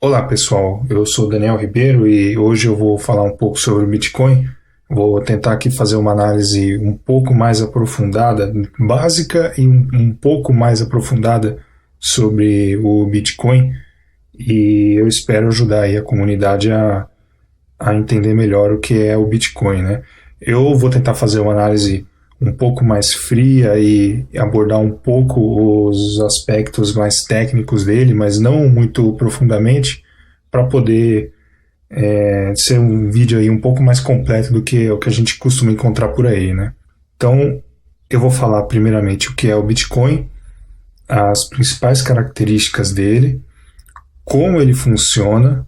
Olá pessoal, eu sou Daniel Ribeiro e hoje eu vou falar um pouco sobre o Bitcoin. Vou tentar aqui fazer uma análise um pouco mais aprofundada, básica e um pouco mais aprofundada sobre o Bitcoin, e eu espero ajudar aí a comunidade a entender melhor o que é o Bitcoin, né? Eu vou tentar fazer uma análise um pouco mais fria e abordar um pouco os aspectos mais técnicos dele, mas não muito profundamente, para poder ser um vídeo aí um pouco mais completo do que o que a gente costuma encontrar por aí, né? Então, eu vou falar primeiramente o que é o Bitcoin, as principais características dele, como ele funciona,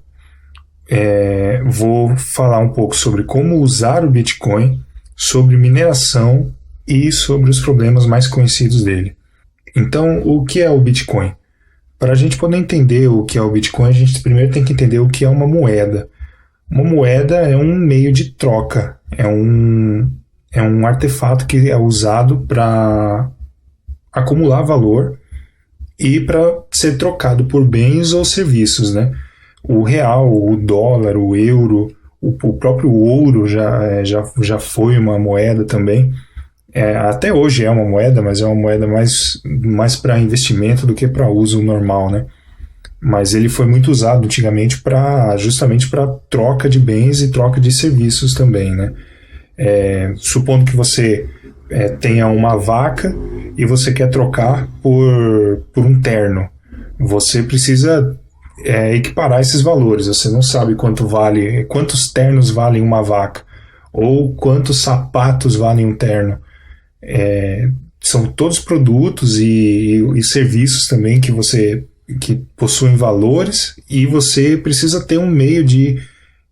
vou falar um pouco sobre como usar o Bitcoin, sobre mineração e sobre os problemas mais conhecidos dele. Então, o que é o Bitcoin? Para a gente poder entender o que é o Bitcoin, a gente primeiro tem que entender o que é uma moeda. Uma moeda é um meio de troca, é um artefato que é usado para acumular valor e para ser trocado por bens ou serviços, né? O real, o dólar, o euro, o próprio ouro já foi uma moeda também. Até hoje é uma moeda, mas é uma moeda mais para investimento do que para uso normal, né? Mas ele foi muito usado antigamente justamente para troca de bens e troca de serviços também, né? Supondo que você tenha uma vaca e você quer trocar por um terno, você precisa equiparar esses valores. Você não sabe quantos ternos valem uma vaca ou quantos sapatos valem um terno. São todos produtos e serviços também que possuem valores, e você precisa ter um meio de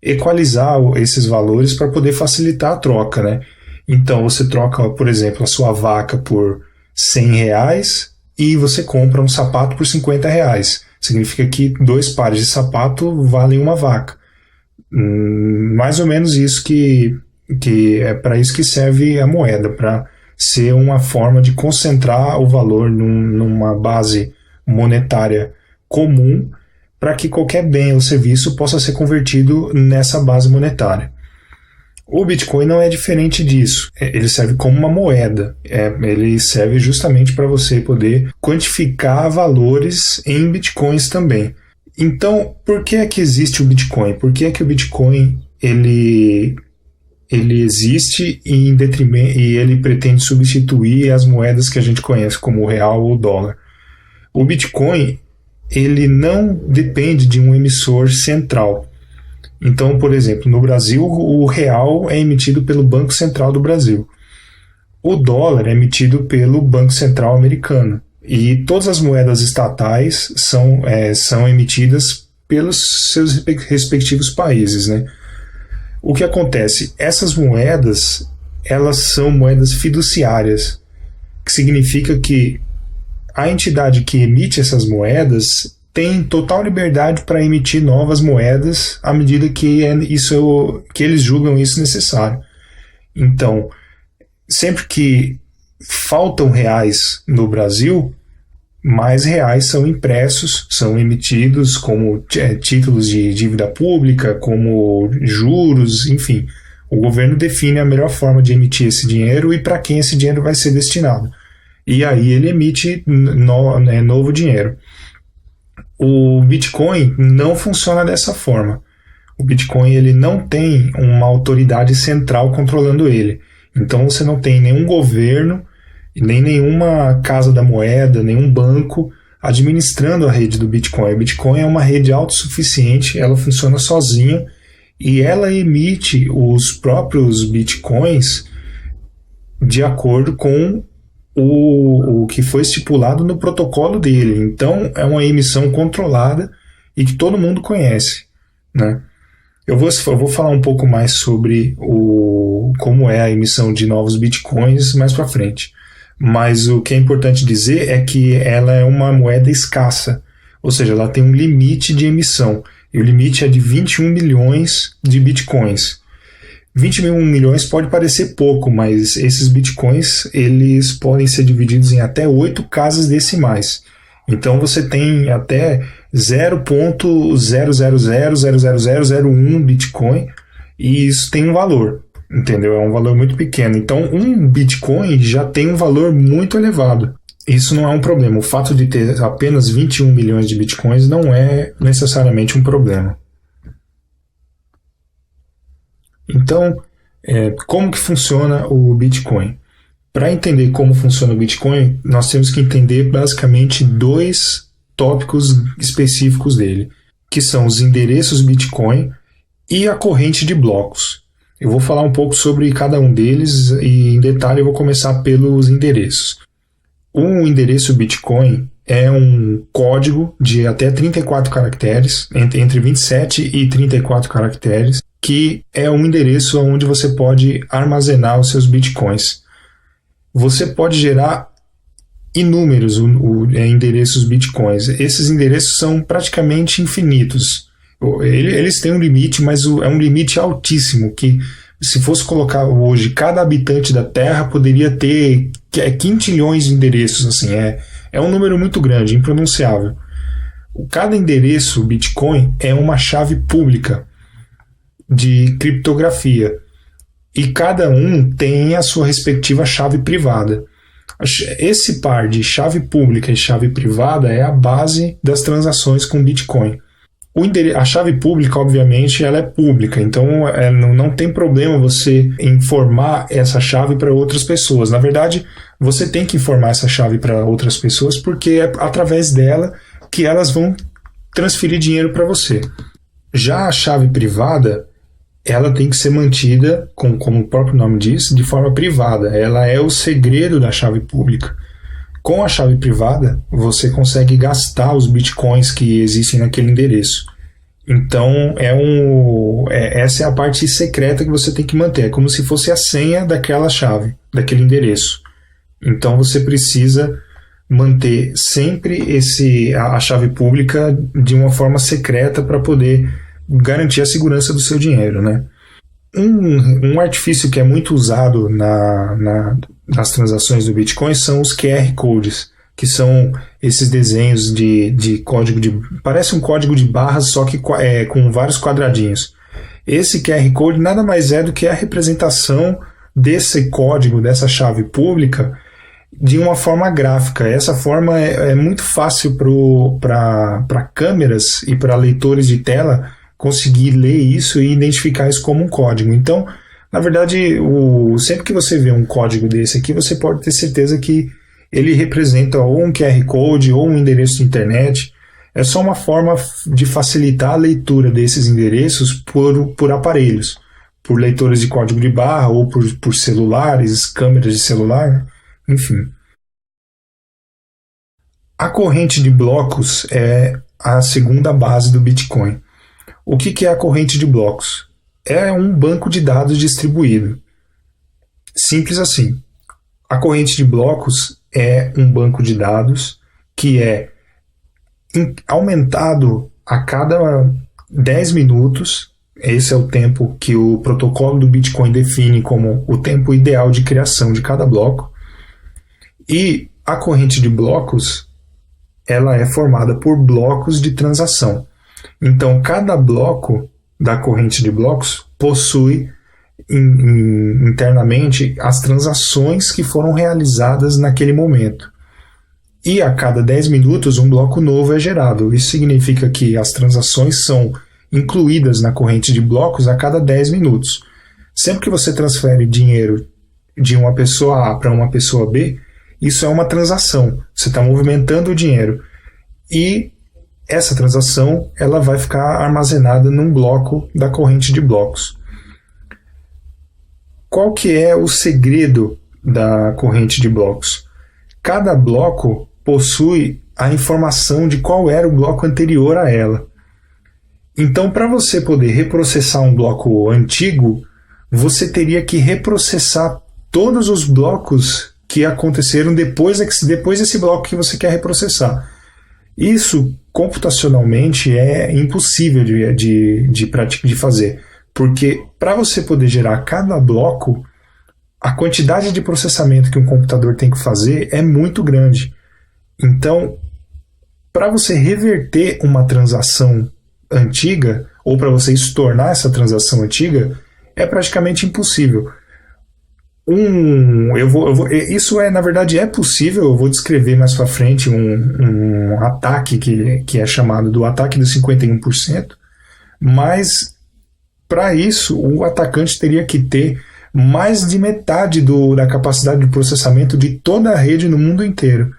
equalizar esses valores para poder facilitar a troca, né? Então você troca, por exemplo, a sua vaca por R$100 e você compra um sapato por R$50. Significa que 2 pares de sapato valem uma vaca. Mais ou menos isso que é para isso que serve a moeda, para ser uma forma de concentrar o valor numa base monetária comum, para que qualquer bem ou serviço possa ser convertido nessa base monetária. O Bitcoin não é diferente disso. Ele serve como uma moeda. Ele serve justamente para você poder quantificar valores em Bitcoins também. Então, por que é que existe o Bitcoin? Por que é que o Bitcoin ele existe e ele pretende substituir as moedas que a gente conhece como o real ou o dólar? O Bitcoin, ele não depende de um emissor central. Então, por exemplo, no Brasil, o real é emitido pelo Banco Central do Brasil. O dólar é emitido pelo Banco Central americano. E todas as moedas estatais são emitidas pelos seus respectivos países, né? O que acontece? Essas moedas, elas são moedas fiduciárias, que significa que a entidade que emite essas moedas tem total liberdade para emitir novas moedas à medida que eles julgam isso necessário. Então, sempre que faltam reais no Brasil, mais reais são impressos, são emitidos como títulos de dívida pública, como juros, enfim. O governo define a melhor forma de emitir esse dinheiro e para quem esse dinheiro vai ser destinado. E aí ele emite novo dinheiro. O Bitcoin não funciona dessa forma. O Bitcoin ele não tem uma autoridade central controlando ele. Então você não tem nenhum governo, nem nenhuma casa da moeda, nenhum banco administrando a rede do Bitcoin. O Bitcoin é uma rede autossuficiente, ela funciona sozinha e ela emite os próprios Bitcoins de acordo com o que foi estipulado no protocolo dele. Então é uma emissão controlada e que todo mundo conhece, né? Eu vou falar um pouco mais sobre como é a emissão de novos Bitcoins mais para frente. Mas o que é importante dizer é que ela é uma moeda escassa, ou seja, ela tem um limite de emissão, e o limite é de 21 milhões de bitcoins. 21 milhões pode parecer pouco, mas esses bitcoins eles podem ser divididos em até 8 casas decimais. Então você tem até 0,0000001 Bitcoin e isso tem um valor, entendeu? É um valor muito pequeno. Então um Bitcoin já tem um valor muito elevado. Isso não é um problema. O fato de ter apenas 21 milhões de Bitcoins não é necessariamente um problema. Então, como que funciona o Bitcoin? Para entender como funciona o Bitcoin, nós temos que entender basicamente dois tópicos específicos dele, que são os endereços Bitcoin e a corrente de blocos. Eu vou falar um pouco sobre cada um deles e, em detalhe, eu vou começar pelos endereços. Um endereço Bitcoin é um código de até 34 caracteres, entre 27 e 34 caracteres, que é um endereço onde você pode armazenar os seus Bitcoins. Você pode gerar inúmeros endereços Bitcoins. Esses endereços são praticamente infinitos. Eles têm um limite, mas é um limite altíssimo, que se fosse colocar hoje, cada habitante da Terra poderia ter quintilhões de endereços. Assim, é um número muito grande, impronunciável. Cada endereço Bitcoin é uma chave pública de criptografia. E cada um tem a sua respectiva chave privada. Esse par de chave pública e chave privada é a base das transações com Bitcoin. A chave pública, obviamente, ela é pública, então não tem problema você informar essa chave para outras pessoas. Na verdade, você tem que informar essa chave para outras pessoas porque é através dela que elas vão transferir dinheiro para você. Já a chave privada, ela tem que ser mantida, como o próprio nome diz, de forma privada. Ela é o segredo da chave pública. Com a chave privada, você consegue gastar os bitcoins que existem naquele endereço. Então, essa é a parte secreta que você tem que manter. É como se fosse a senha daquela chave, daquele endereço. Então, você precisa manter sempre a chave pública de uma forma secreta para poder garantir a segurança do seu dinheiro, né? Um artifício que é muito usado nas transações do Bitcoin são os QR Codes, que são esses desenhos de código parece um código de barras, só que com vários quadradinhos. Esse QR Code nada mais é do que a representação desse código, dessa chave pública, de uma forma gráfica. Essa forma é muito fácil para câmeras e para leitores de tela conseguir ler isso e identificar isso como um código. Então, na verdade, sempre que você vê um código desse aqui, você pode ter certeza que ele representa ou um QR Code ou um endereço de internet. É só uma forma de facilitar a leitura desses endereços por aparelhos, por leitores de código de barra ou por celulares, câmeras de celular, enfim. A corrente de blocos é a segunda base do Bitcoin. O que é a corrente de blocos? É um banco de dados distribuído. Simples assim. A corrente de blocos é um banco de dados que é aumentado a cada 10 minutos. Esse é o tempo que o protocolo do Bitcoin define como o tempo ideal de criação de cada bloco. E a corrente de blocos, ela é formada por blocos de transação. Então, cada bloco da corrente de blocos possui internamente as transações que foram realizadas naquele momento. E a cada 10 minutos um bloco novo é gerado. Isso significa que as transações são incluídas na corrente de blocos a cada 10 minutos. Sempre que você transfere dinheiro de uma pessoa A para uma pessoa B, isso é uma transação. Você está movimentando o dinheiro. E essa transação ela vai ficar armazenada num bloco da corrente de blocos. Qual que é o segredo da corrente de blocos? Cada bloco possui a informação de qual era o bloco anterior a ela. Então, para você poder reprocessar um bloco antigo, você teria que reprocessar todos os blocos que aconteceram depois desse bloco que você quer reprocessar. Isso, computacionalmente, é impossível de fazer, porque para você poder gerar cada bloco, a quantidade de processamento que um computador tem que fazer é muito grande. Então, para você reverter uma transação antiga, ou para você estornar essa transação antiga, é praticamente impossível. Isso na verdade é possível. Eu vou descrever mais para frente um ataque que é chamado do ataque dos 51%, mas para isso o atacante teria que ter mais de metade da capacidade de processamento de toda a rede no mundo inteiro.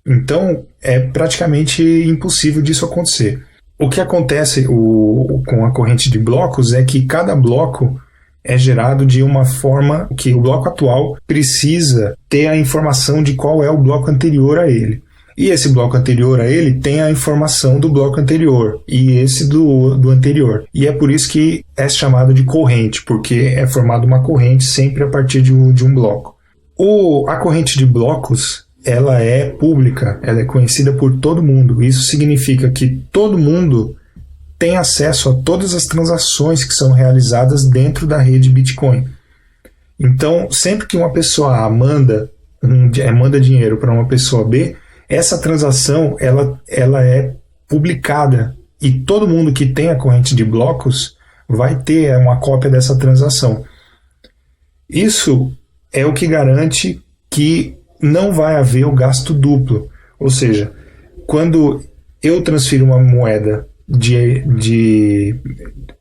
Então é praticamente impossível disso acontecer. O que acontece com a corrente de blocos é que cada bloco é gerado de uma forma que o bloco atual precisa ter a informação de qual é o bloco anterior a ele. E esse bloco anterior a ele tem a informação do bloco anterior e esse do anterior. E é por isso que é chamado de corrente, porque é formada uma corrente sempre a partir de um bloco. A corrente de blocos, ela é pública, ela é conhecida por todo mundo. Isso significa que todo mundo tem acesso a todas as transações que são realizadas dentro da rede Bitcoin. Então, sempre que uma pessoa A manda dinheiro para uma pessoa B, essa transação ela é publicada e todo mundo que tem a corrente de blocos vai ter uma cópia dessa transação. Isso é o que garante que não vai haver o gasto duplo. Ou seja, quando eu transfiro uma moeda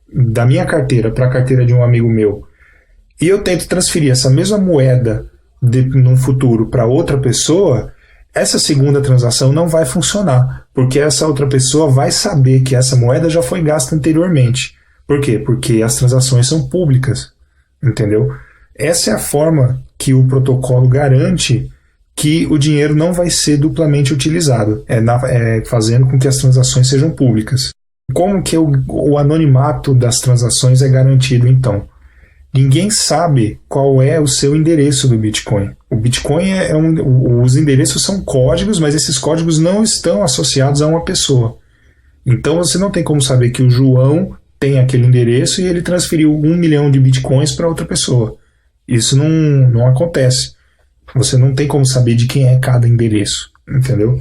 da minha carteira para a carteira de um amigo meu e eu tento transferir essa mesma moeda no futuro para outra pessoa, essa segunda transação não vai funcionar, porque essa outra pessoa vai saber que essa moeda já foi gasta anteriormente. Por quê? Porque as transações são públicas, entendeu? Essa é a forma que o protocolo garante que o dinheiro não vai ser duplamente utilizado, fazendo com que as transações sejam públicas. Como que o anonimato das transações é garantido, então? Ninguém sabe qual é o seu endereço do Bitcoin. O Bitcoin os endereços são códigos, mas esses códigos não estão associados a uma pessoa. Então você não tem como saber que o João tem aquele endereço e ele transferiu 1 milhão de Bitcoins para outra pessoa. Isso não acontece. Você não tem como saber de quem é cada endereço, entendeu?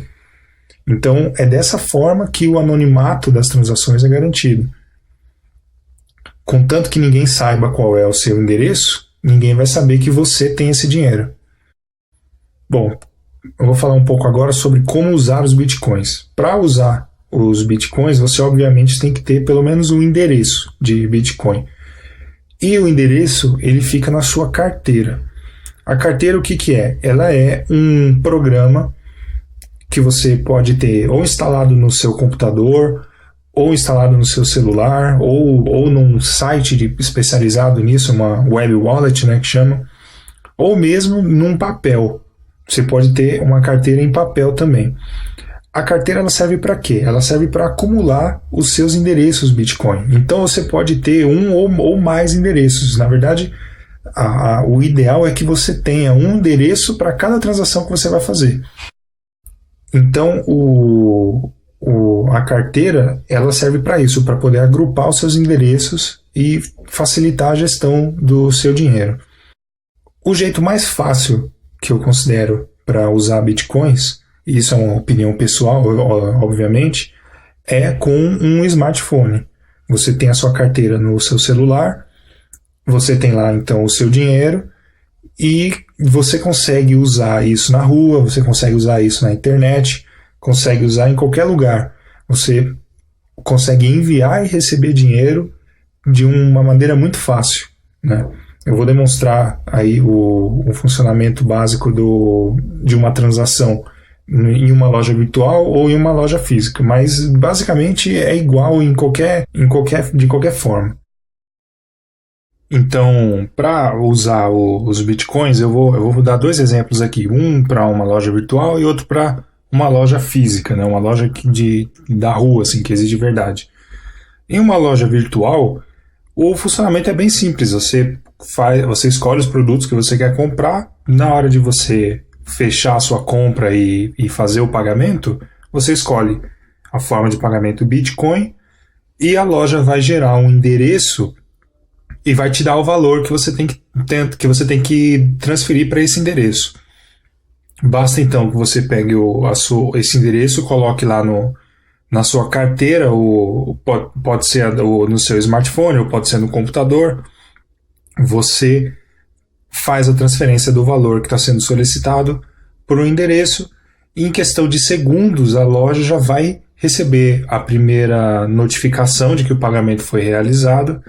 Então é dessa forma que o anonimato das transações é garantido. Contanto que ninguém saiba qual é o seu endereço, ninguém vai saber que você tem esse dinheiro. Bom, eu vou falar um pouco agora sobre como usar os bitcoins. Para usar os bitcoins, você obviamente tem que ter pelo menos um endereço de bitcoin. E o endereço, ele fica na sua carteira. A carteira, o que é? Ela é um programa que você pode ter ou instalado no seu computador, ou instalado no seu celular, ou num site especializado nisso, uma web wallet, né, que chama, ou mesmo num papel. Você pode ter uma carteira em papel também. A carteira ela serve para quê? Ela serve para acumular os seus endereços Bitcoin. Então você pode ter um ou mais endereços. Na verdade, o ideal é que você tenha um endereço para cada transação que você vai fazer. Então a carteira ela serve para isso, para poder agrupar os seus endereços e facilitar a gestão do seu dinheiro. O jeito mais fácil que eu considero para usar bitcoins, e isso é uma opinião pessoal, obviamente, é com um smartphone. Você tem a sua carteira no seu celular, você tem lá então o seu dinheiro e você consegue usar isso na rua, você consegue usar isso na internet, consegue usar em qualquer lugar. Você consegue enviar e receber dinheiro de uma maneira muito fácil, né? Eu vou demonstrar aí o funcionamento básico de uma transação em uma loja virtual ou em uma loja física, mas basicamente é igual de qualquer forma. Então, para usar os bitcoins, eu vou dar dois exemplos aqui, um para uma loja virtual e outro para uma loja física, né? Uma loja da rua, assim, que existe de verdade. Em uma loja virtual, o funcionamento é bem simples. Você escolhe os produtos que você quer comprar. Na hora de você fechar a sua compra e fazer o pagamento, você escolhe a forma de pagamento Bitcoin e a loja vai gerar um endereço e vai te dar o valor que você tem que transferir para esse endereço. Basta então que você pegue esse endereço, coloque lá na sua carteira, ou pode ser no seu smartphone, ou pode ser no computador. Você faz a transferência do valor que está sendo solicitado por um endereço e em questão de segundos a loja já vai receber a primeira notificação de que o pagamento foi realizado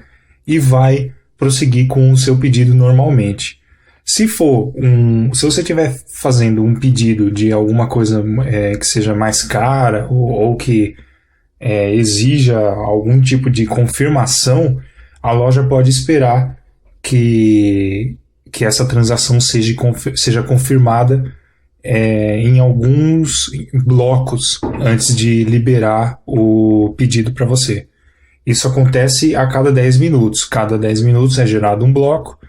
e vai prosseguir com o seu pedido normalmente. Se você estiver fazendo um pedido de alguma coisa que seja mais cara ou que exija algum tipo de confirmação, a loja pode esperar que essa transação seja confirmada em alguns blocos antes de liberar o pedido para você. Isso acontece a cada 10 minutos. Cada 10 minutos é gerado um bloco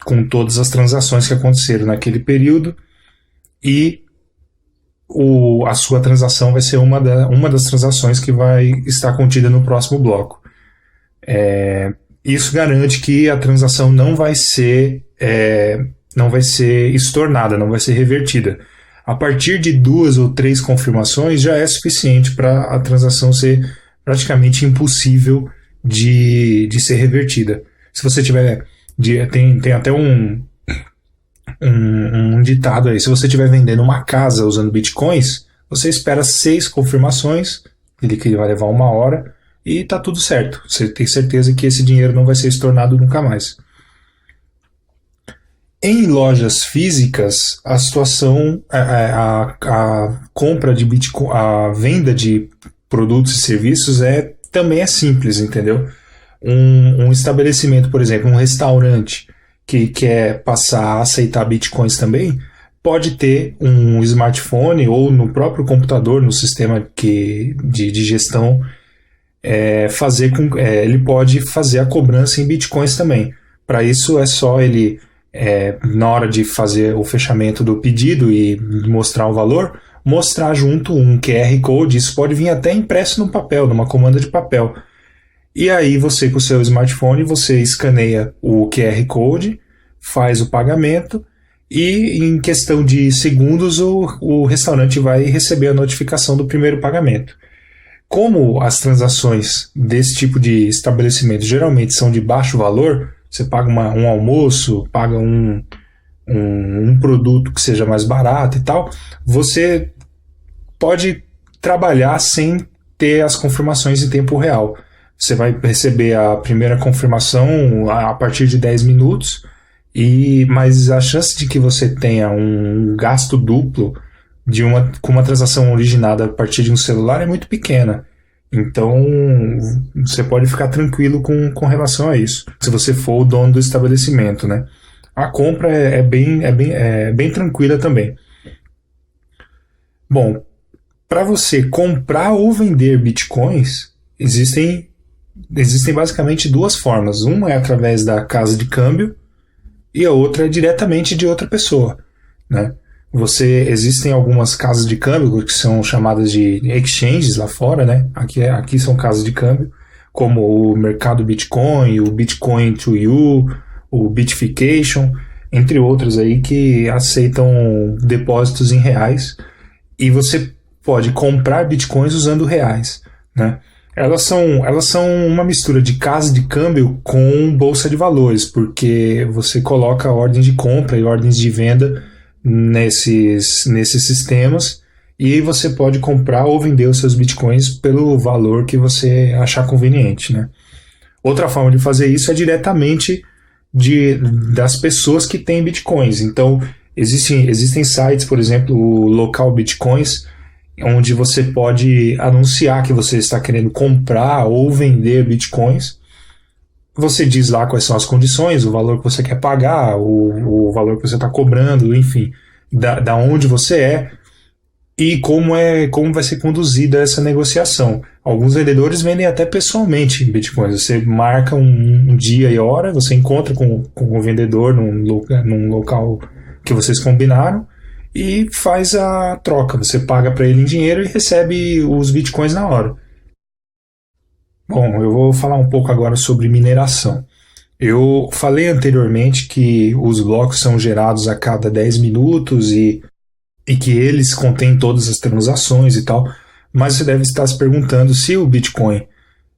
com todas as transações que aconteceram naquele período e a sua transação vai ser uma das transações que vai estar contida no próximo bloco. Isso garante que a transação não vai ser estornada, não vai ser revertida. A partir de 2 ou 3 confirmações já é suficiente para a transação ser praticamente impossível de ser revertida. Se você tiver... Tem até um ditado aí. Se você estiver vendendo uma casa usando bitcoins, você espera 6 confirmações, que vai levar 1 hora, e tá tudo certo. Você tem certeza que esse dinheiro não vai ser estornado nunca mais. Em lojas físicas, a situação, a compra de Bitcoin, a venda de produtos e serviços também é simples, entendeu? Um estabelecimento, por exemplo, um restaurante que quer passar a aceitar Bitcoins também, pode ter um smartphone ou no próprio computador, no sistema de gestão, ele pode fazer a cobrança em Bitcoins também. Para isso é só ele... na hora de fazer o fechamento do pedido e mostrar o valor, mostrar junto um QR Code. Isso pode vir até impresso no papel, numa comanda de papel. E aí você, com o seu smartphone, você escaneia o QR Code, faz o pagamento e em questão de segundos o restaurante vai receber a notificação do primeiro pagamento. Como as transações desse tipo de estabelecimento geralmente são de baixo valor, você paga um almoço, paga um produto que seja mais barato e tal, você pode trabalhar sem ter as confirmações em tempo real. Você vai receber a primeira confirmação a partir de 10 minutos, mas a chance de que você tenha um gasto duplo com uma transação originada a partir de um celular é muito pequena. Então, você pode ficar tranquilo com relação a isso, se você for o dono do estabelecimento, né? A compra é bem tranquila também. Bom, para você comprar ou vender bitcoins, existem basicamente 2 formas. Uma é através da casa de câmbio e a outra é diretamente de outra pessoa, né? Existem algumas casas de câmbio que são chamadas de exchanges lá fora, né? Aqui são casas de câmbio, como o Mercado Bitcoin, o Bitcoin to You, o Bitfication, entre outros aí que aceitam depósitos em reais e você pode comprar bitcoins usando reais, né? Elas são uma mistura de casa de câmbio com bolsa de valores, porque você coloca ordens de compra e ordens de venda nesses sistemas e você pode comprar ou vender os seus bitcoins pelo valor que você achar conveniente, né? Outra forma de fazer isso é diretamente das pessoas que têm bitcoins. Então existem sites, por exemplo, o Local Bitcoins, onde você pode anunciar que você está querendo comprar ou vender bitcoins. Você diz lá quais são as condições, o valor que você quer pagar, o valor que você está cobrando, enfim, da onde você é e como vai ser conduzida essa negociação. Alguns vendedores vendem até pessoalmente bitcoins. Você marca um dia e hora, você encontra com o vendedor num local que vocês combinaram e faz a troca. Você paga para ele em dinheiro e recebe os bitcoins na hora. Bom, eu vou falar um pouco agora sobre mineração. Eu falei anteriormente que os blocos são gerados a cada 10 minutos e que eles contêm todas as transações e tal, Mas você deve estar se perguntando, se o Bitcoin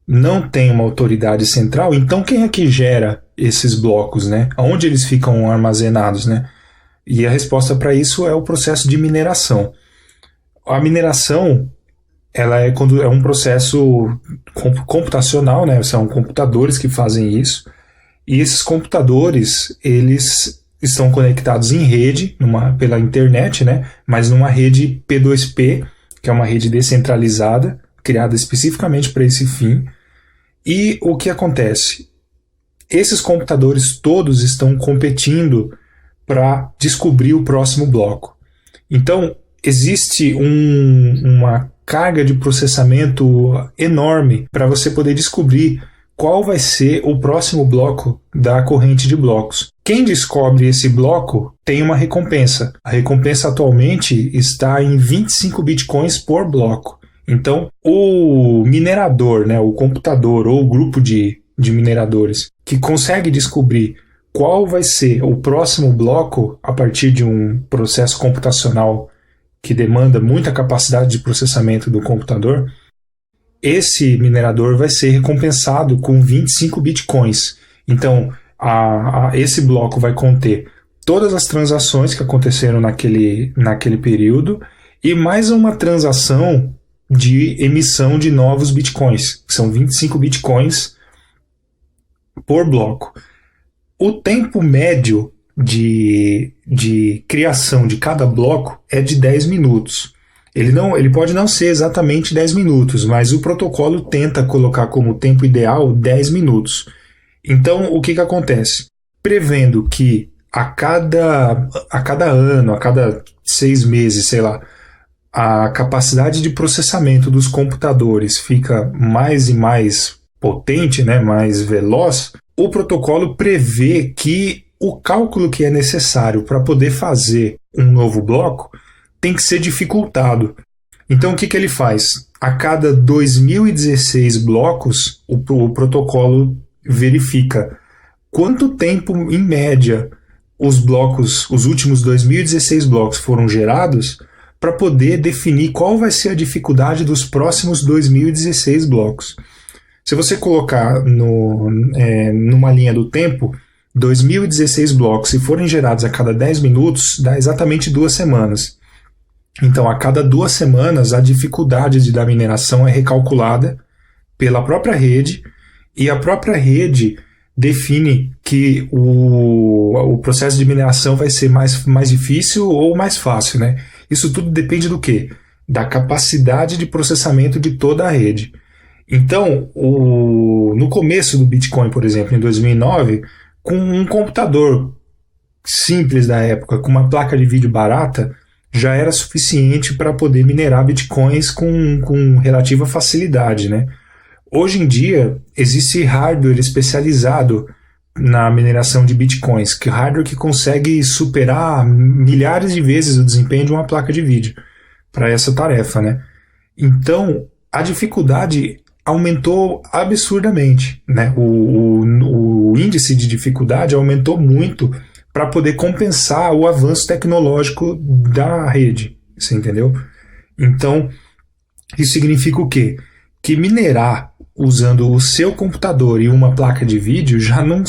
não tem uma autoridade central, então quem é que gera esses blocos, né? Onde eles ficam armazenados, né? E a resposta para isso é o processo de mineração. A mineração, ela é um processo computacional, né? São computadores que fazem isso. E esses computadores, eles estão conectados em rede, pela internet, né? Mas numa rede P2P, que é uma rede descentralizada, criada especificamente para esse fim. E o que acontece? Esses computadores todos estão competindo para descobrir o próximo bloco. Então, existe uma carga de processamento enorme para você poder descobrir qual vai ser o próximo bloco da corrente de blocos. Quem descobre esse bloco tem uma recompensa. A recompensa atualmente está em 25 bitcoins por bloco. Então, o minerador, né, o computador ou o grupo de mineradores que consegue descobrir qual vai ser o próximo bloco a partir de um processo computacional que demanda muita capacidade de processamento do computador, esse minerador vai ser recompensado com 25 bitcoins. Então, esse bloco vai conter todas as transações que aconteceram naquele período e mais uma transação de emissão de novos bitcoins, que são 25 bitcoins por bloco. O tempo médio de criação de cada bloco é de 10 minutos. Ele pode não ser exatamente 10 minutos, mas o protocolo tenta colocar como tempo ideal 10 minutos. Então, o que acontece? Prevendo que a cada ano, a cada 6 meses, sei lá, a capacidade de processamento dos computadores fica mais e mais potente, né, mais veloz, o protocolo prevê que o cálculo que é necessário para poder fazer um novo bloco tem que ser dificultado. Então, o que ele faz? A cada 2016 blocos, o protocolo verifica quanto tempo, em média, os últimos 2016 blocos foram gerados para poder definir qual vai ser a dificuldade dos próximos 2016 blocos. Se você colocar numa linha do tempo, 2016 blocos, se forem gerados a cada 10 minutos, dá exatamente 2 semanas. Então, a cada 2 semanas, a dificuldade da mineração é recalculada pela própria rede, e a própria rede define que o processo de mineração vai ser mais difícil ou mais fácil, né? Isso tudo depende do quê? Da capacidade de processamento de toda a rede. Então, no começo do Bitcoin, por exemplo, em 2009, com um computador simples da época, com uma placa de vídeo barata, já era suficiente para poder minerar bitcoins com relativa facilidade, né? Hoje em dia, existe hardware especializado na mineração de bitcoins, que é hardware que consegue superar milhares de vezes o desempenho de uma placa de vídeo para essa tarefa, né? Então, a dificuldade aumentou absurdamente, né? O índice de dificuldade aumentou muito para poder compensar o avanço tecnológico da rede, você entendeu? Então, isso significa o quê? Que minerar usando o seu computador e uma placa de vídeo já não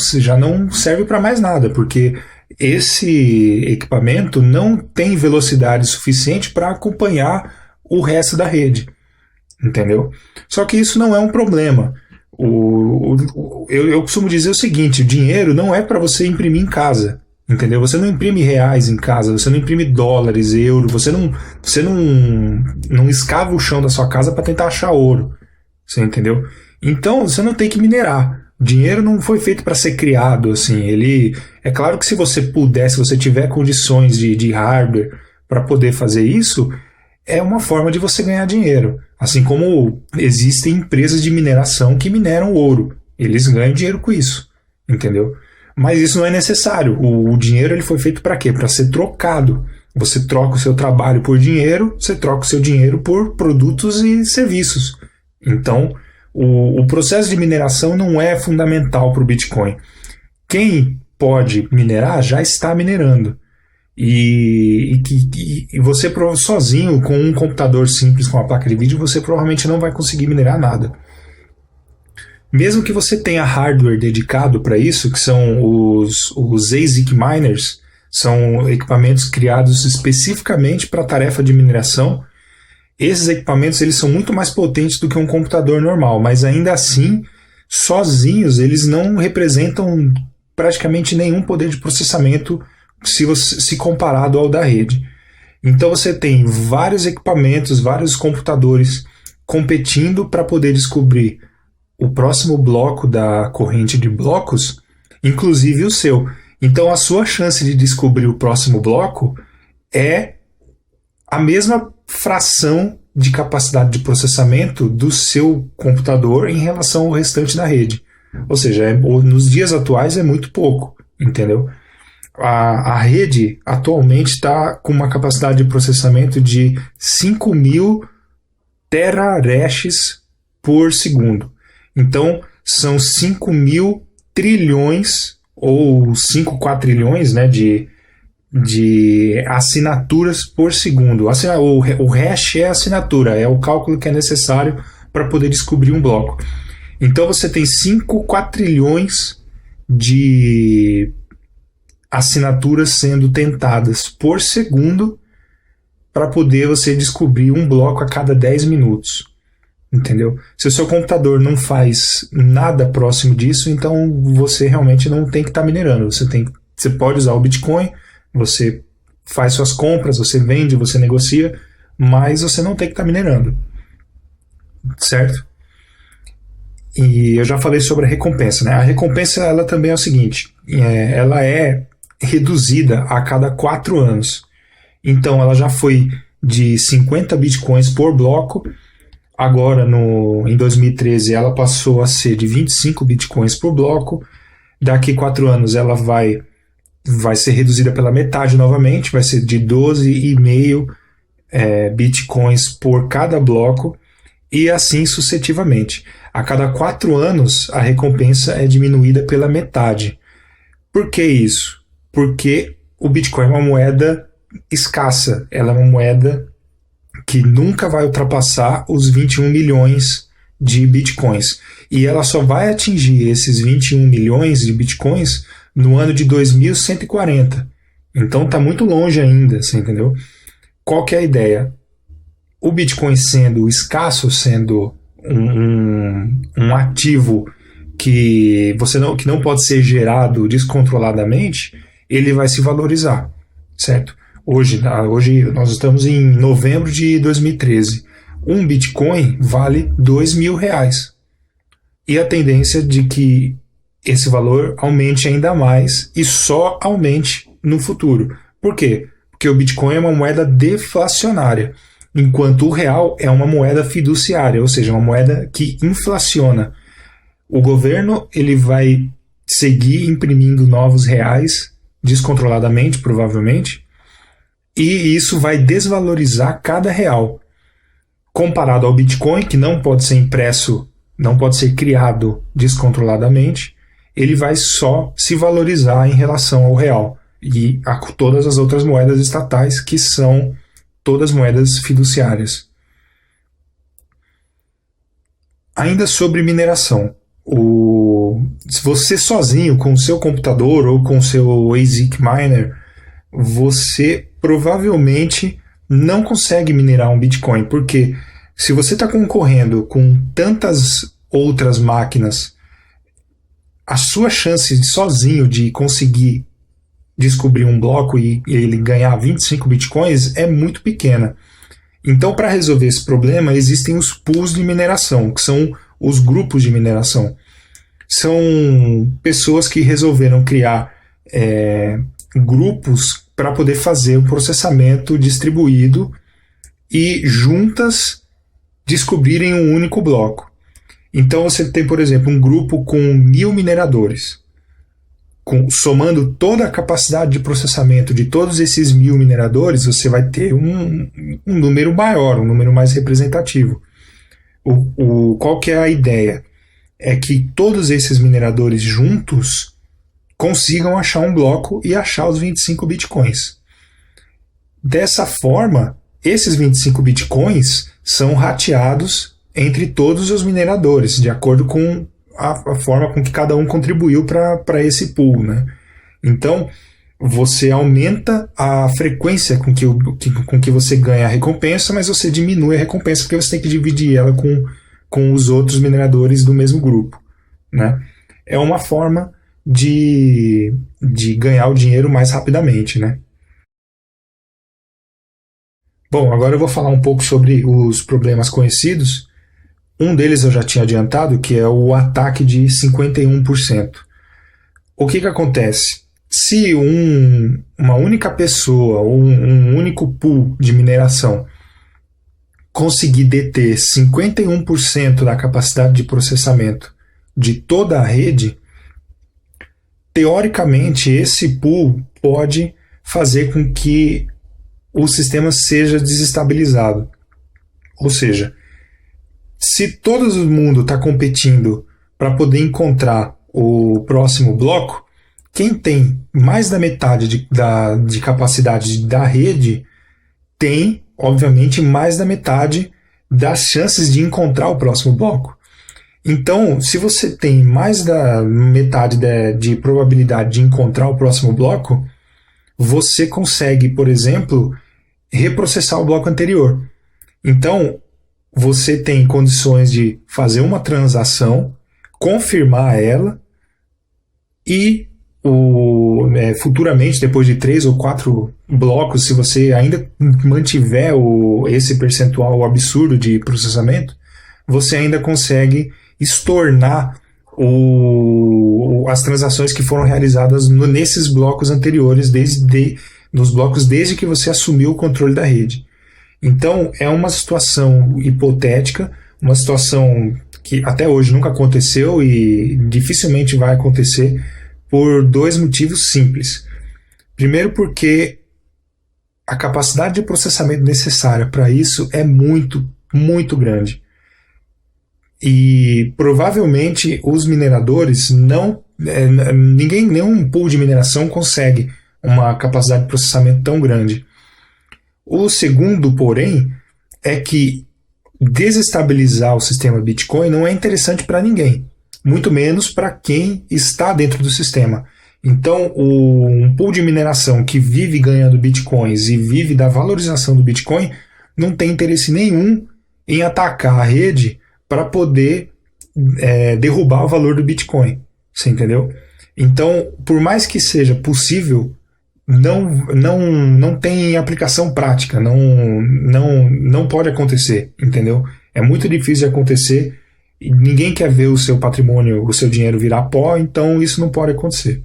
serve para mais nada, porque esse equipamento não tem velocidade suficiente para acompanhar o resto da rede, entendeu? Só que isso não é um problema. Eu costumo dizer o seguinte: o dinheiro não é para você imprimir em casa, entendeu? Você não imprime reais em casa, você não imprime dólares, euros, você não escava o chão da sua casa para tentar achar ouro, você entendeu? Então você não tem que minerar. O dinheiro não foi feito para ser criado assim. É claro que se você puder, se você tiver condições de hardware para poder fazer isso, é uma forma de você ganhar dinheiro. Assim como existem empresas de mineração que mineram ouro. Eles ganham dinheiro com isso, entendeu? Mas isso não é necessário. O dinheiro ele foi feito para quê? Para ser trocado. Você troca o seu trabalho por dinheiro, você troca o seu dinheiro por produtos e serviços. Então, o processo de mineração não é fundamental para o Bitcoin. Quem pode minerar já está minerando. E você sozinho, com um computador simples, com uma placa de vídeo, você provavelmente não vai conseguir minerar nada. Mesmo que você tenha hardware dedicado para isso, que são os ASIC miners, são equipamentos criados especificamente para a tarefa de mineração. Esses equipamentos eles são muito mais potentes do que um computador normal, mas ainda assim, sozinhos, eles não representam praticamente nenhum poder de processamento se comparado ao da rede. Então você tem vários equipamentos, vários computadores competindo para poder descobrir o próximo bloco da corrente de blocos, inclusive o seu. Então a sua chance de descobrir o próximo bloco é a mesma fração de capacidade de processamento do seu computador em relação ao restante da rede. Ou seja, nos dias atuais é muito pouco, entendeu? A rede atualmente está com uma capacidade de processamento de 5.000 terahashes por segundo. Então, são 5.000 trilhões ou 5 quatrilhões, né, de assinaturas por segundo. O hash é a assinatura, é o cálculo que é necessário para poder descobrir um bloco. Então, você tem 5 quatrilhões de assinaturas sendo tentadas por segundo para poder você descobrir um bloco a cada 10 minutos. Entendeu? Se o seu computador não faz nada próximo disso, então você realmente não tem que estar minerando. Você pode usar o Bitcoin, você faz suas compras, você vende, você negocia, mas você não tem que estar minerando. Certo? E eu já falei sobre a recompensa, né? A recompensa ela também é o seguinte, ela é reduzida a cada 4 anos. Então ela já foi de 50 bitcoins por bloco. Agora, em 2013, ela passou a ser de 25 bitcoins por bloco. Daqui 4 anos, ela vai ser reduzida pela metade novamente, vai ser de 12,5 bitcoins por cada bloco, e assim sucessivamente. A cada 4 anos, a recompensa é diminuída pela metade. Por que isso? Porque o Bitcoin é uma moeda escassa, ela é uma moeda que nunca vai ultrapassar os 21 milhões de bitcoins. E ela só vai atingir esses 21 milhões de bitcoins no ano de 2140. Então está muito longe ainda, você entendeu? Qual que é a ideia? O Bitcoin sendo escasso, sendo um ativo que não pode ser gerado descontroladamente, ele vai se valorizar, certo? Hoje nós estamos em novembro de 2013. Um Bitcoin vale R$2.000. E a tendência de que esse valor aumente ainda mais e só aumente no futuro. Por quê? Porque o Bitcoin é uma moeda deflacionária, enquanto o real é uma moeda fiduciária, ou seja, uma moeda que inflaciona. O governo ele vai seguir imprimindo novos reais descontroladamente, provavelmente, e isso vai desvalorizar cada real. Comparado ao Bitcoin, que não pode ser impresso, não pode ser criado descontroladamente, ele vai só se valorizar em relação ao real e a todas as outras moedas estatais, que são todas moedas fiduciárias. Ainda sobre mineração. Se você sozinho, com o seu computador ou com o seu ASIC miner, você provavelmente não consegue minerar um Bitcoin, porque se você está concorrendo com tantas outras máquinas, a sua chance sozinho de conseguir descobrir um bloco e ele ganhar 25 Bitcoins é muito pequena. Então, para resolver esse problema, existem os pools de mineração, que são os grupos de mineração. São pessoas que resolveram criar grupos para poder fazer o processamento distribuído e juntas descobrirem um único bloco. Então você tem, por exemplo, um grupo com 1.000 mineradores. Somando toda a capacidade de processamento de todos esses 1.000 mineradores, você vai ter um número maior, um número mais representativo. Qual que é a ideia? É que todos esses mineradores juntos consigam achar um bloco e achar os 25 bitcoins. Dessa forma, esses 25 bitcoins são rateados entre todos os mineradores, de acordo com a forma com que cada um contribuiu para esse pool, né? Então, você aumenta a frequência com que você ganha a recompensa, mas você diminui a recompensa porque você tem que dividir ela com os outros mineradores do mesmo grupo, né? É uma forma de ganhar o dinheiro mais rapidamente, né? Bom, agora eu vou falar um pouco sobre os problemas conhecidos. Um deles eu já tinha adiantado, que é o ataque de 51%. O que acontece? Se uma única pessoa ou um único pool de mineração conseguir deter 51% da capacidade de processamento de toda a rede, teoricamente esse pool pode fazer com que o sistema seja desestabilizado. Ou seja, se todo mundo está competindo para poder encontrar o próximo bloco, quem tem mais da metade de capacidade da rede tem, obviamente, mais da metade das chances de encontrar o próximo bloco. Então, se você tem mais da metade de probabilidade de encontrar o próximo bloco, você consegue, por exemplo, reprocessar o bloco anterior. Então, você tem condições de fazer uma transação, confirmar ela e futuramente, depois de 3 ou 4 blocos, se você ainda mantiver esse percentual absurdo de processamento, você ainda consegue estornar as transações que foram realizadas nesses blocos anteriores, nos blocos desde que você assumiu o controle da rede. Então, é uma situação hipotética, uma situação que até hoje nunca aconteceu e dificilmente vai acontecer por 2 motivos simples. Primeiro, porque a capacidade de processamento necessária para isso é muito, muito grande. E provavelmente os mineradores nenhum pool de mineração consegue uma capacidade de processamento tão grande. O segundo, porém, é que desestabilizar o sistema Bitcoin não é interessante para ninguém, muito menos para quem está dentro do sistema. Então, um pool de mineração que vive ganhando Bitcoins e vive da valorização do Bitcoin não tem interesse nenhum em atacar a rede para poder derrubar o valor do Bitcoin. Você entendeu? Então, por mais que seja possível, não tem aplicação prática, não pode acontecer, entendeu? É muito difícil de acontecer, e ninguém quer ver o seu patrimônio, o seu dinheiro virar pó, então isso não pode acontecer.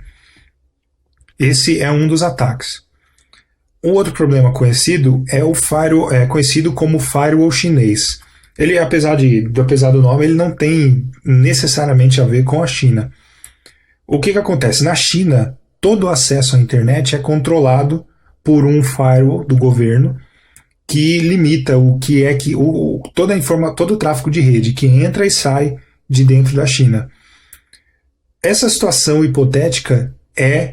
Esse é um dos ataques. Um outro problema conhecido é o conhecido como firewall chinês. Ele, apesar do nome, ele não tem necessariamente a ver com a China. O que acontece? Na China, todo o acesso à internet é controlado por um firewall do governo que limita todo o tráfego de rede que entra e sai de dentro da China. Essa situação hipotética é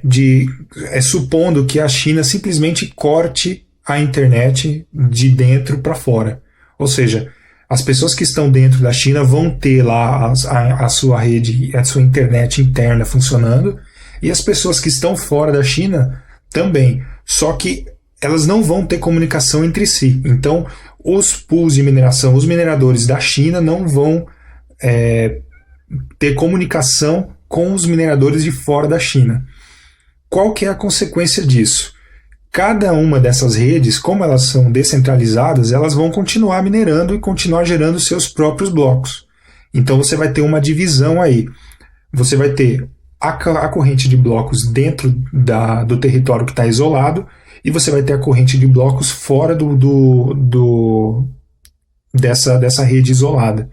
supondo que a China simplesmente corte a internet de dentro para fora. Ou seja, as pessoas que estão dentro da China vão ter lá a sua rede, a sua internet interna funcionando, e as pessoas que estão fora da China também. Só que elas não vão ter comunicação entre si. Então, os pools de mineração, os mineradores da China não vão ter comunicação com os mineradores de fora da China. Qual que é a consequência disso? Cada uma dessas redes, como elas são descentralizadas, elas vão continuar minerando e continuar gerando seus próprios blocos. Então você vai ter uma divisão aí. Você vai ter a corrente de blocos dentro do território que está isolado, e você vai ter a corrente de blocos fora dessa rede isolada.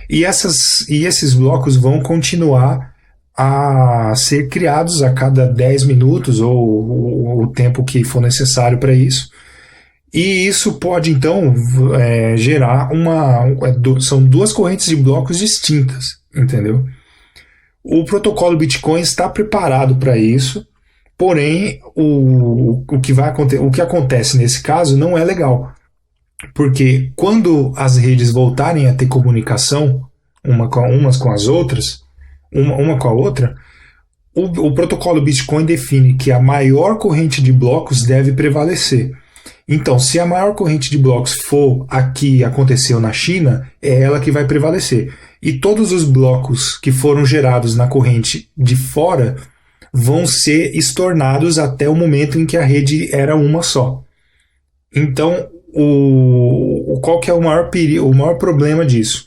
E esses blocos vão continuar a ser criados a cada 10 minutos ou o tempo que for necessário para isso. E isso pode, então, gerar são 2 correntes de blocos distintas, entendeu? O protocolo Bitcoin está preparado para isso, Porém, o que acontece nesse caso não é legal. Porque quando as redes voltarem a ter comunicação umas com as outras, uma com a outra, o protocolo Bitcoin define que a maior corrente de blocos deve prevalecer. Então, se a maior corrente de blocos for a que aconteceu na China, é ela que vai prevalecer. E todos os blocos que foram gerados na corrente de fora vão ser estornados até o momento em que a rede era uma só. Então, qual que é o maior problema disso?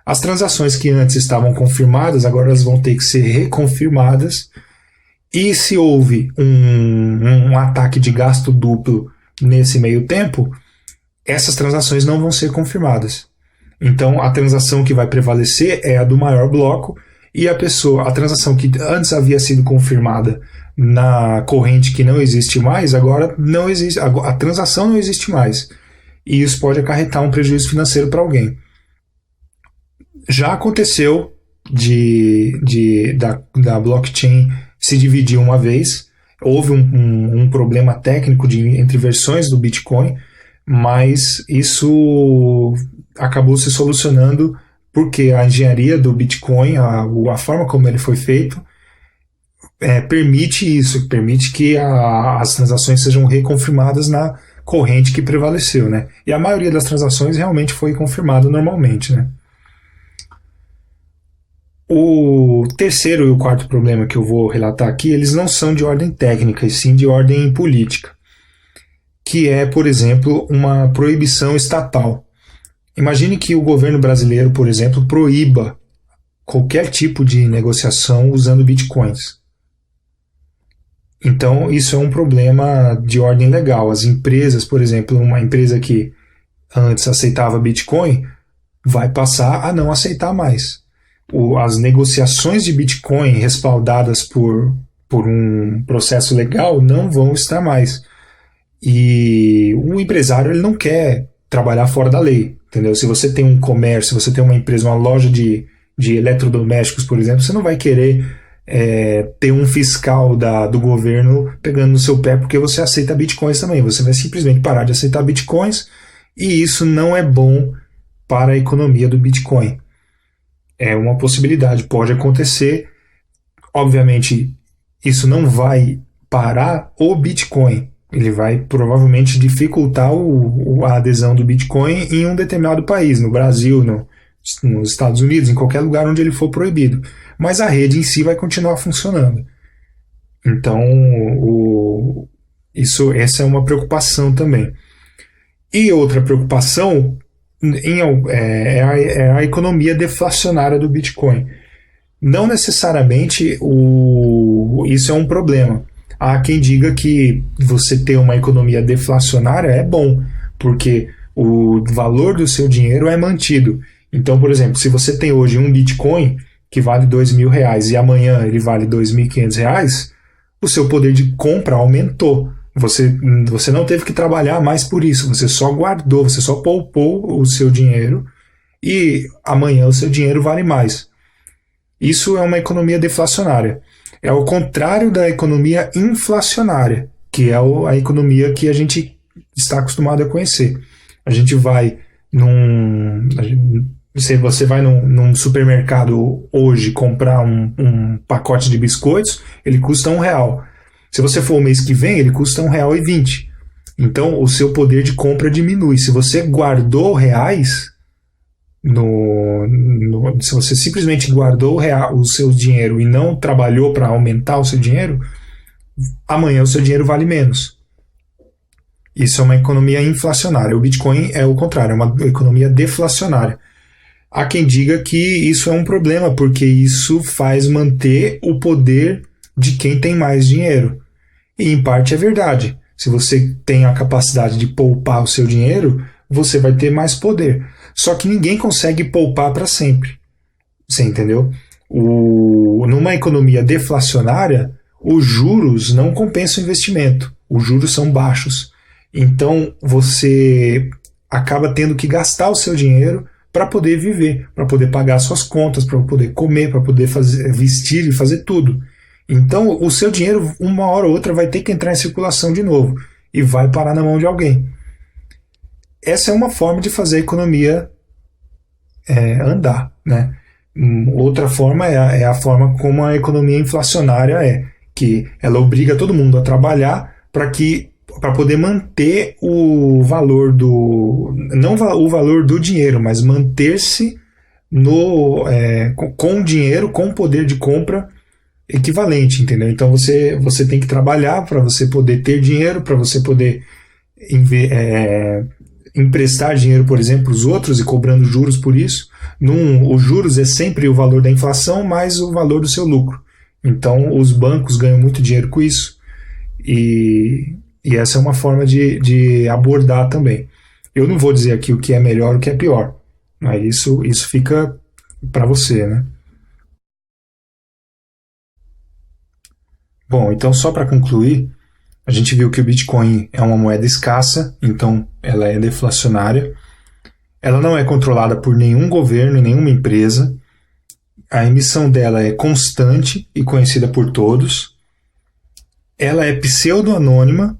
As transações que antes estavam confirmadas, agora elas vão ter que ser reconfirmadas. E se houve um ataque de gasto duplo nesse meio tempo, essas transações não vão ser confirmadas. Então, a transação que vai prevalecer é a do maior bloco, e a transação que antes havia sido confirmada na corrente que não existe mais, agora não existe, a transação não existe mais. E isso pode acarretar um prejuízo financeiro para alguém. Já aconteceu da blockchain se dividir uma vez. Houve um problema técnico entre versões do Bitcoin, mas isso acabou se solucionando porque a engenharia do Bitcoin, a forma como ele foi feito, permite isso, permite que as transações sejam reconfirmadas na corrente que prevaleceu, né? E a maioria das transações realmente foi confirmada normalmente, né? O terceiro e o quarto problema que eu vou relatar aqui, eles não são de ordem técnica, e sim de ordem política, que é, por exemplo, uma proibição estatal. Imagine que o governo brasileiro, por exemplo, proíba qualquer tipo de negociação usando bitcoins. Então, isso é um problema de ordem legal. As empresas, por exemplo, uma empresa que antes aceitava bitcoin, vai passar a não aceitar mais. As negociações de Bitcoin respaldadas por um processo legal não vão estar mais. E o empresário ele não quer trabalhar fora da lei, entendeu? Se você tem um comércio, se você tem uma empresa, uma loja de eletrodomésticos, por exemplo, você não vai querer ter um fiscal do governo pegando no seu pé porque você aceita Bitcoins também. Você vai simplesmente parar de aceitar Bitcoins, e isso não é bom para a economia do Bitcoin. É uma possibilidade, pode acontecer. Obviamente, isso não vai parar o Bitcoin. Ele vai provavelmente dificultar a adesão do Bitcoin em um determinado país, no Brasil, nos Estados Unidos, em qualquer lugar onde ele for proibido. Mas a rede em si vai continuar funcionando. Então, essa é uma preocupação também. E outra preocupação é a economia deflacionária do Bitcoin. Não necessariamente isso é um problema. Há quem diga que você ter uma economia deflacionária é bom, porque o valor do seu dinheiro é mantido. Então, por exemplo, se você tem hoje um Bitcoin que vale R$2.000 e amanhã ele vale R$2.500, o seu poder de compra aumentou. Você não teve que trabalhar mais por isso, você só guardou, você só poupou o seu dinheiro e amanhã o seu dinheiro vale mais. Isso é uma economia deflacionária. É o contrário da economia inflacionária, que é a economia que a gente está acostumado a conhecer. A gente vai se você vai num supermercado hoje comprar um pacote de biscoitos, ele custa R$1. Se você for o mês que vem, ele custa R$1,20. Então, o seu poder de compra diminui. Se você guardou reais, se você simplesmente guardou o seu dinheiro e não trabalhou para aumentar o seu dinheiro, amanhã o seu dinheiro vale menos. Isso é uma economia inflacionária. O Bitcoin é o contrário, é uma economia deflacionária. Há quem diga que isso é um problema, porque isso faz manter o poder de quem tem mais dinheiro. E em parte é verdade. Se você tem a capacidade de poupar o seu dinheiro, você vai ter mais poder. Só que ninguém consegue poupar para sempre. Você entendeu? Numa economia deflacionária, os juros não compensam o investimento. Os juros são baixos. Então você acaba tendo que gastar o seu dinheiro para poder viver, para poder pagar suas contas, para poder comer, para poder vestir e fazer tudo. Então, o seu dinheiro, uma hora ou outra, vai ter que entrar em circulação de novo e vai parar na mão de alguém. Essa é uma forma de fazer a economia andar, né? Outra forma é a forma como a economia inflacionária é, que ela obriga todo mundo a trabalhar para poder manter o valor não o valor do dinheiro, mas manter-se com dinheiro, com poder de compra equivalente, entendeu? Então você tem que trabalhar para você poder ter dinheiro, para você poder emprestar dinheiro, por exemplo, para os outros e cobrando juros por isso. Os juros é sempre o valor da inflação mais o valor do seu lucro. Então os bancos ganham muito dinheiro com isso e essa é uma forma de abordar também. Eu não vou dizer aqui o que é melhor e o que é pior, mas isso fica para você, né? Bom, então só para concluir, a gente viu que o Bitcoin é uma moeda escassa, então ela é deflacionária. Ela não é controlada por nenhum governo e nenhuma empresa. A emissão dela é constante e conhecida por todos. Ela é pseudo-anônima.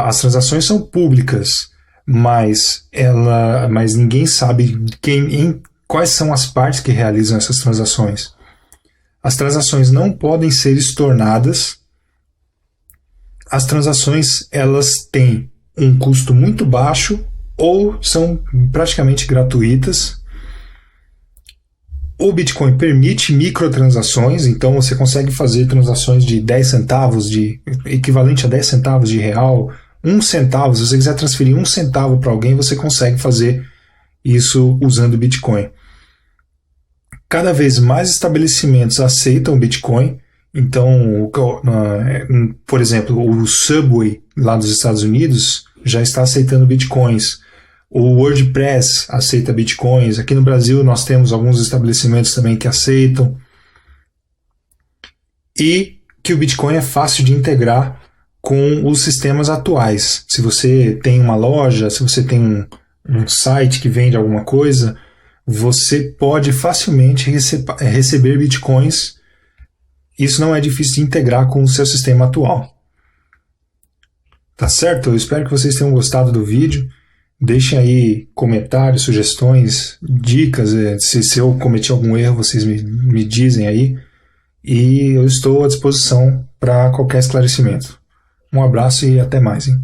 As transações são públicas, mas ninguém sabe quais são as partes que realizam essas transações. As transações não podem ser estornadas. As transações elas têm um custo muito baixo ou são praticamente gratuitas. O Bitcoin permite microtransações, então você consegue fazer transações de 10 centavos, equivalente a 10 centavos de real, 1 centavo. Se você quiser transferir 1 centavo para alguém, você consegue fazer isso usando o Bitcoin. Cada vez mais estabelecimentos aceitam o Bitcoin. Então, por exemplo, o Subway lá dos Estados Unidos já está aceitando Bitcoins. O WordPress aceita Bitcoins. Aqui no Brasil nós temos alguns estabelecimentos também que aceitam. E que o Bitcoin é fácil de integrar com os sistemas atuais. Se você tem uma loja, se você tem um site que vende alguma coisa, você pode facilmente receber Bitcoins. Isso não é difícil de integrar com o seu sistema atual. Tá certo? Eu espero que vocês tenham gostado do vídeo. Deixem aí comentários, sugestões, dicas. Se eu cometi algum erro, vocês me dizem aí. E eu estou à disposição para qualquer esclarecimento. Um abraço e até mais, hein?